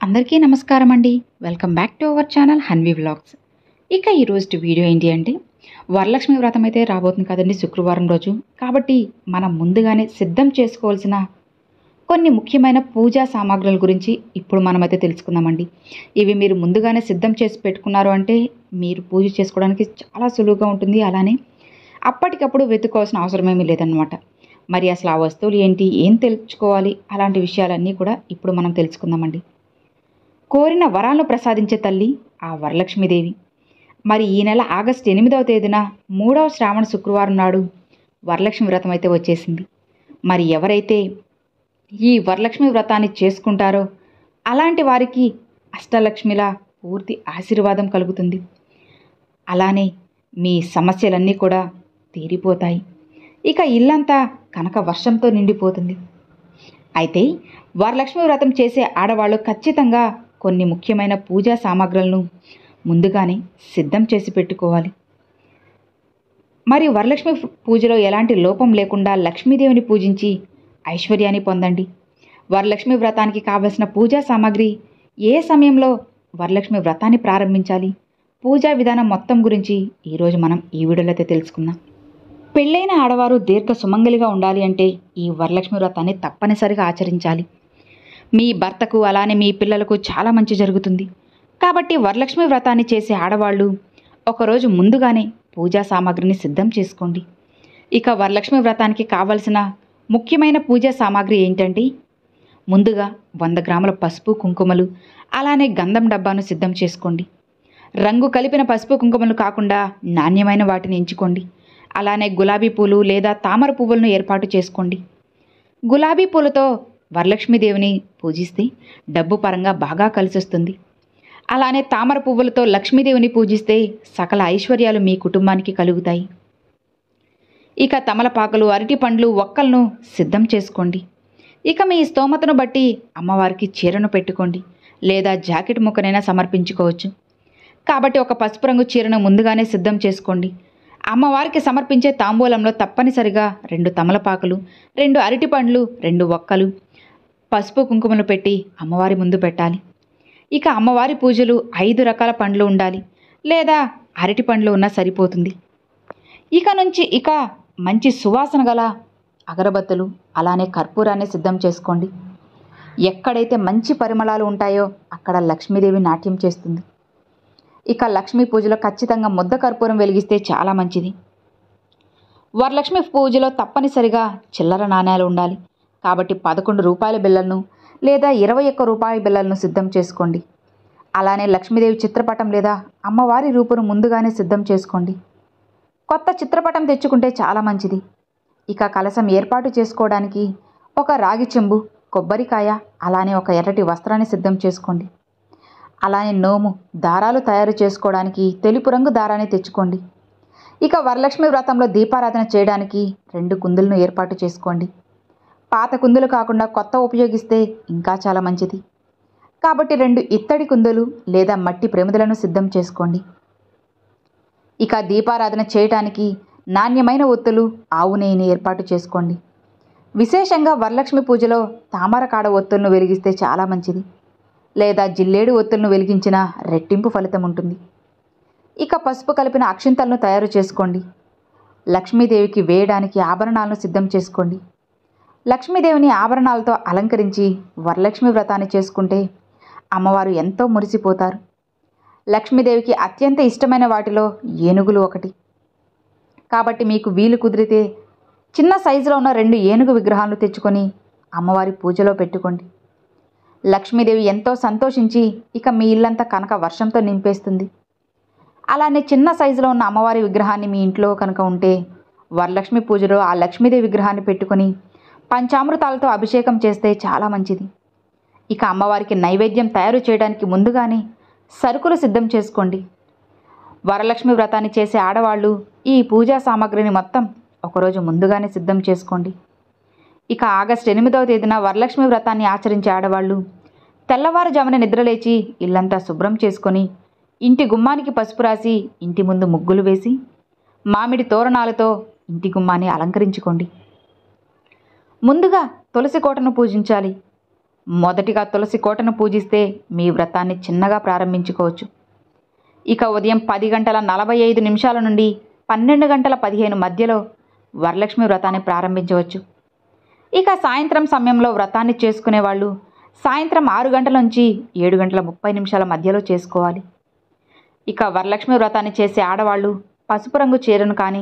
అందరికీ నమస్కారం అండి. Welcome back to our channel Hanvi vlogs. ఇక ఈరోజు వీడియో ఏంటి అంటే వరలక్ష్మి వ్రతం అయితే రాబోతుంది కదండి శుక్రవారం రోజు. కాబట్టి మనం ముందుగానే సిద్ధం చేసుకోవాల్సిన కొన్ని ముఖ్యమైన పూజా సామాగ్రుల గురించి ఇప్పుడు మనమైతే తెలుసుకుందామండి. ఇవి మీరు ముందుగానే సిద్ధం చేసి పెట్టుకున్నారు అంటే మీరు పూజ చేసుకోవడానికి చాలా సులువుగా ఉంటుంది. అలానే అప్పటికప్పుడు వెతుక్కోవాల్సిన అవసరం ఏమీ లేదనమాట. మరి అసలు ఆ వస్తువులు ఏంటి, ఏం తెలుసుకోవాలి, అలాంటి విషయాలన్నీ కూడా ఇప్పుడు మనం తెలుసుకుందామండి. కోరిన వరాలను ప్రసాదించే తల్లి ఆ వరలక్ష్మీదేవి. మరి ఈ నెల ఆగస్టు 8వ తేదీన 3వ శ్రావణ శుక్రవారం నాడు వరలక్ష్మి వ్రతం అయితే వచ్చేసింది. మరి ఎవరైతే ఈ వరలక్ష్మి వ్రతాన్ని చేసుకుంటారో అలాంటి వారికి అష్టలక్ష్మిల పూర్తి ఆశీర్వాదం కలుగుతుంది. అలానే మీ సమస్యలన్నీ కూడా తీరిపోతాయి. ఇక ఇల్లంతా కనక వర్షంతో నిండిపోతుంది. అయితే వరలక్ష్మి వ్రతం చేసే ఆడవాళ్ళు ఖచ్చితంగా కొన్ని ముఖ్యమైన పూజా సామాగ్రులను ముందుగానే సిద్ధం చేసి పెట్టుకోవాలి. మరి వరలక్ష్మి పూజలో ఎలాంటి లోపం లేకుండా లక్ష్మీదేవిని పూజించి ఐశ్వర్యాన్ని పొందండి. వరలక్ష్మి వ్రతానికి కావలసిన పూజా సామాగ్రి, ఏ సమయంలో వరలక్ష్మి వ్రతాన్ని ప్రారంభించాలి, పూజా విధానం మొత్తం గురించి ఈరోజు మనం ఈ వీడియోలో అయితే తెలుసుకుందాం. పెళ్ళైన ఆడవారు దీర్ఘ సుమంగలిగా ఉండాలి అంటే ఈ వరలక్ష్మి వ్రతాన్ని తప్పనిసరిగా ఆచరించాలి. మీ భర్తకు అలానే మీ పిల్లలకు చాలా మంచి జరుగుతుంది. కాబట్టి వరలక్ష్మి వ్రతాన్ని చేసే ఆడవాళ్ళు ఒకరోజు ముందుగానే పూజా సామాగ్రిని సిద్ధం చేసుకోండి. ఇక వరలక్ష్మి వ్రతానికి కావలసిన ముఖ్యమైన పూజా సామాగ్రి ఏంటంటే ముందుగా 100 గ్రాముల పసుపు కుంకుమలు, అలానే గంధం డబ్బాను సిద్ధం చేసుకోండి. రంగు కలిపిన పసుపు కుంకుమలు కాకుండా నాణ్యమైన వాటిని ఎంచుకోండి. అలానే గులాబీ పూలు లేదా తామర పువ్వులను ఏర్పాటు చేసుకోండి. గులాబీ పూలతో వరలక్ష్మీదేవిని పూజిస్తే డబ్బు పరంగా బాగా కలిసొస్తుంది. అలానే తామర పువ్వులతో లక్ష్మీదేవిని పూజిస్తే సకల ఐశ్వర్యాలు మీ కుటుంబానికి కలుగుతాయి. ఇక తమలపాకులు, అరటి పండ్లు, ఒక్కలను సిద్ధం చేసుకోండి. ఇక మీ స్తోమతను బట్టి అమ్మవారికి చీరను పెట్టుకోండి లేదా జాకెట్ ముక్కనైనా సమర్పించుకోవచ్చు. కాబట్టి ఒక పసుపు రంగు చీరను ముందుగానే సిద్ధం చేసుకోండి. అమ్మవారికి సమర్పించే తాంబూలంలో తప్పనిసరిగా 2 తమలపాకులు, 2 అరటి పండ్లు, 2 ఒక్కలు, పసుపు కుంకుమలు పెట్టి అమ్మవారి ముందు పెట్టాలి. ఇక అమ్మవారి పూజలు 5 రకాల పండ్లు ఉండాలి లేదా అరటి పండ్లు ఉన్నా సరిపోతుంది. ఇక మంచి సువాసన గల అగరబత్తులు, అలానే కర్పూరాన్ని సిద్ధం చేసుకోండి. ఎక్కడైతే మంచి పరిమళాలు ఉంటాయో అక్కడ లక్ష్మీదేవి నాట్యం చేస్తుంది. ఇక లక్ష్మీ పూజలో ఖచ్చితంగా ముద్ద కర్పూరం వెలిగిస్తే చాలా మంచిది. వరలక్ష్మి పూజలో తప్పనిసరిగా చిల్లర నాణ్యాలు ఉండాలి. కాబట్టి 11 రూపాయల బిళ్ళలను లేదా 21 రూపాయల బిళ్ళలను సిద్ధం చేసుకోండి. అలానే లక్ష్మీదేవి చిత్రపటం లేదా అమ్మవారి రూపును ముందుగానే సిద్ధం చేసుకోండి. కొత్త చిత్రపటం తెచ్చుకుంటే చాలా మంచిది. ఇక కలశం ఏర్పాటు చేసుకోవడానికి ఒక రాగి చెంబు, కొబ్బరికాయ, అలానే ఒక ఎర్రటి వస్త్రాన్ని సిద్ధం చేసుకోండి. అలానే నోము, దారాలు తయారు చేసుకోవడానికి తెలుపు రంగు దారాన్ని తెచ్చుకోండి. ఇక వరలక్ష్మి వ్రతంలో దీపారాధన చేయడానికి 2 కుందులను ఏర్పాటు చేసుకోండి. పాత కుందులు కాకుండా కొత్త ఉపయోగిస్తే ఇంకా చాలా మంచిది. కాబట్టి 2 ఇత్తడి కుందులు లేదా మట్టి ప్రమిదలను సిద్ధం చేసుకోండి. ఇక దీపారాధన చేయడానికి నాణ్యమైన ఒత్తులు, ఆవు నెయ్యిని ఏర్పాటు చేసుకోండి. విశేషంగా వరలక్ష్మి పూజలో తామర కాడ ఒత్తులను వెలిగిస్తే చాలా మంచిది. లేదా జిల్లేడు ఒత్తులను వెలిగించిన రెట్టింపు ఫలితం ఉంటుంది. ఇక పసుపు కలిపిన అక్షింతలను తయారు చేసుకోండి. లక్ష్మీదేవికి వేయడానికి ఆభరణాలను సిద్ధం చేసుకోండి. లక్ష్మీదేవిని ఆభరణాలతో అలంకరించి వరలక్ష్మి వ్రతాన్ని చేసుకుంటే అమ్మవారు ఎంతో మురిసిపోతారు. లక్ష్మీదేవికి అత్యంత ఇష్టమైన వాటిలో ఏనుగులు ఒకటి. కాబట్టి మీకు వీలు కుదిరితే చిన్న సైజులో ఉన్న 2 ఏనుగు విగ్రహాలను తెచ్చుకొని అమ్మవారి పూజలో పెట్టుకోండి. లక్ష్మీదేవి ఎంతో సంతోషించి ఇక మీ ఇల్లంతా కనుక వర్షంతో నింపేస్తుంది. అలానే చిన్న సైజులో ఉన్న అమ్మవారి విగ్రహాన్ని మీ ఇంట్లో కనుక ఉంటే వరలక్ష్మి పూజలో ఆ లక్ష్మీదేవి విగ్రహాన్ని పెట్టుకొని పంచామృతాలతో అభిషేకం చేస్తే చాలా మంచిది. ఇక అమ్మవారికి నైవేద్యం తయారు చేయడానికి ముందుగానే సరుకులు సిద్ధం చేసుకోండి. వరలక్ష్మి వ్రతాన్ని చేసే ఆడవాళ్ళు ఈ పూజా సామాగ్రిని మొత్తం ఒకరోజు ముందుగానే సిద్ధం చేసుకోండి. ఇక ఆగస్టు 8వ తేదీన వరలక్ష్మి వ్రతాన్ని ఆచరించే ఆడవాళ్ళు తెల్లవారుజామున నిద్రలేచి ఇల్లంతా శుభ్రం చేసుకొని ఇంటి గుమ్మానికి పసుపు రాసి ఇంటి ముందు ముగ్గులు వేసి మామిడి తోరణాలతో ఇంటి గుమ్మాన్ని అలంకరించుకోండి. ముందుగా తులసి కోటను పూజించాలి. మొదటిగా తులసి కోటను పూజిస్తే మీ వ్రతాన్ని చిన్నగా ప్రారంభించుకోవచ్చు. ఇక ఉదయం 10:45 నుండి 12:15 మధ్యలో వరలక్ష్మి వ్రతాన్ని ప్రారంభించవచ్చు. ఇక సాయంత్రం సమయంలో వ్రతాన్ని చేసుకునే వాళ్ళు సాయంత్రం 6 గంటల నుంచి 7:30 మధ్యలో చేసుకోవాలి. ఇక వరలక్ష్మి వ్రతాన్ని చేసే ఆడవాళ్ళు పసుపు రంగు చీరను కానీ,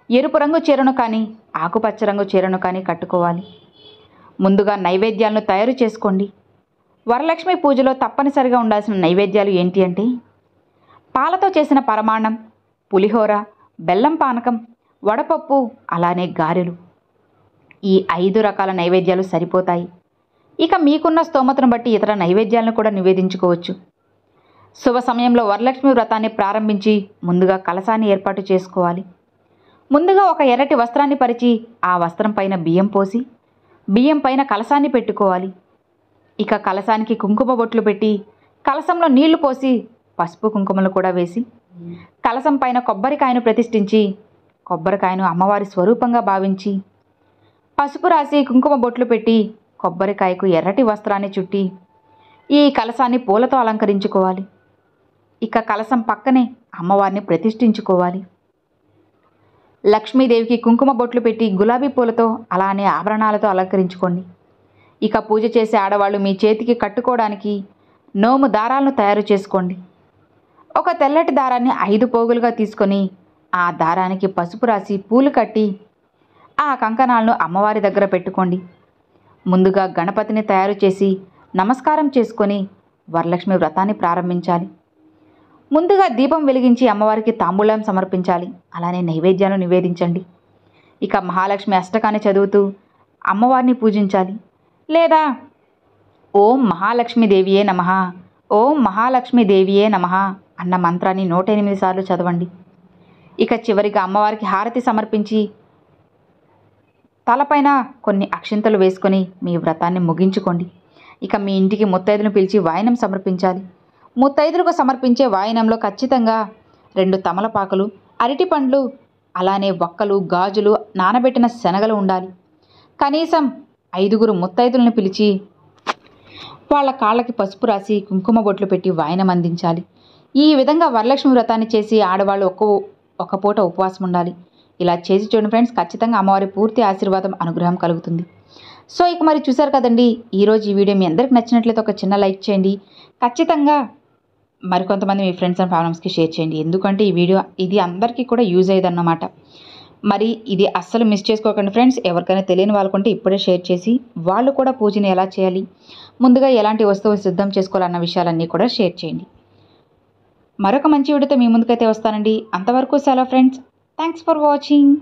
ఎరుపు రంగు చీరను కానీ, ఆకుపచ్చ రంగు చీరను కానీ కట్టుకోవాలి. ముందుగా నైవేద్యాలను తయారు చేసుకోండి. వరలక్ష్మి పూజలో తప్పనిసరిగా ఉండాల్సిన నైవేద్యాలు ఏంటి అంటే పాలతో చేసిన పరమాన్నం, పులిహోర, బెల్లం పానకం, వడపప్పు, అలానే గారెలు. ఈ 5 రకాల నైవేద్యాలు సరిపోతాయి. ఇక మీకున్న స్తోమతను బట్టి ఇతర నైవేద్యాలను కూడా నివేదించుకోవచ్చు. శుభ సమయంలో వరలక్ష్మి వ్రతాన్ని ప్రారంభించి ముందుగా కలశాన్ని ఏర్పాటు చేసుకోవాలి. ముందుగా ఒక ఎర్రటి వస్త్రాన్ని పరిచి ఆ వస్త్రం పైన బియ్యం పోసి బియ్యం పైన కలశాన్ని పెట్టుకోవాలి. ఇక కలశానికి కుంకుమ బొట్లు పెట్టి కలశంలో నీళ్లు పోసి పసుపు కుంకుమలు కూడా వేసి కలశం పైన కొబ్బరికాయను ప్రతిష్ఠించి కొబ్బరికాయను అమ్మవారి స్వరూపంగా భావించి పసుపు రాసి కుంకుమ బొట్లు పెట్టి కొబ్బరికాయకు ఎర్రటి వస్త్రాన్ని చుట్టి ఈ కలశాన్ని పూలతో అలంకరించుకోవాలి. ఇక కలశం పక్కనే అమ్మవారిని ప్రతిష్ఠించుకోవాలి. లక్ష్మీదేవికి కుంకుమ బొట్లు పెట్టి గులాబీ పూలతో అలానే ఆభరణాలతో అలంకరించుకోండి. ఇక పూజ చేసే ఆడవాళ్ళు మీ చేతికి కట్టుకోవడానికి నోము దారాలను తయారు చేసుకోండి. ఒక తెల్లటి దారాన్ని 5 పోగులుగా తీసుకొని ఆ దారానికి పసుపు రాసి పూలు కట్టి ఆ కంకణాలను అమ్మవారి దగ్గర పెట్టుకోండి. ముందుగా గణపతిని తయారు చేసి నమస్కారం చేసుకొని వరలక్ష్మి వ్రతాన్ని ప్రారంభించాలి. ముందుగా దీపం వెలిగించి అమ్మవారికి తాంబూలం సమర్పించాలి. అలానే నైవేద్యాలను నివేదించండి. ఇక మహాలక్ష్మి అష్టకాన్ని చదువుతూ అమ్మవారిని పూజించాలి. లేదా ఓం మహాలక్ష్మీదేవియే నమః, ఓం మహాలక్ష్మీదేవియే నమః అన్న మంత్రాన్ని 108 సార్లు చదవండి. ఇక చివరిగా అమ్మవారికి హారతి సమర్పించి తలపైన కొన్ని అక్షింతలు వేసుకొని మీ వ్రతాన్ని ముగించుకోండి. ఇక మీ ఇంటికి ముత్తైదులను పిలిచి వాయనం సమర్పించాలి. ముత్తైదులకు సమర్పించే వాయనంలో ఖచ్చితంగా 2 తమలపాకులు, అరటి పండ్లు, అలానే వక్కలు, గాజులు, నానబెట్టిన శనగలు ఉండాలి. కనీసం 5 ముత్తైదులను పిలిచి వాళ్ళ కాళ్ళకి పసుపు రాసి కుంకుమ బొట్లు పెట్టి వాయనం అందించాలి. ఈ విధంగా వరలక్ష్మి వ్రతాన్ని చేసి ఆడవాళ్ళు ఒక పూట ఉపవాసం ఉండాలి. ఇలా చేసి చూడండి ఫ్రెండ్స్, ఖచ్చితంగా అమ్మవారి పూర్తి ఆశీర్వాదం, అనుగ్రహం కలుగుతుంది. సో ఇక మరి చూసారు కదండి, ఈరోజు ఈ వీడియో మీ అందరికి నచ్చినట్లయితే ఒక చిన్న లైక్ చేయండి. ఖచ్చితంగా మరికొంతమంది మీ ఫ్రెండ్స్ అండ్ ఫ్యామిలీస్కి షేర్ చేయండి. ఎందుకంటే ఈ వీడియో ఇది అందరికీ కూడా యూజ్ అయ్యేదన్నమాట. మరి ఇది అస్సలు మిస్ చేసుకోకండి ఫ్రెండ్స్. ఎవరికైనా తెలియని వాళ్ళకుంటే ఇప్పుడే షేర్ చేసి వాళ్ళు కూడా పూజని ఎలా చేయాలి, ముందుగా ఎలాంటి వస్తువులు సిద్ధం చేసుకోవాలన్న విషయాలన్నీ కూడా షేర్ చేయండి. మరొక మంచి వీడియోతో మీ ముందుకైతే వస్తానండి. అంతవరకు సెలవు ఫ్రెండ్స్. Thanks for watching.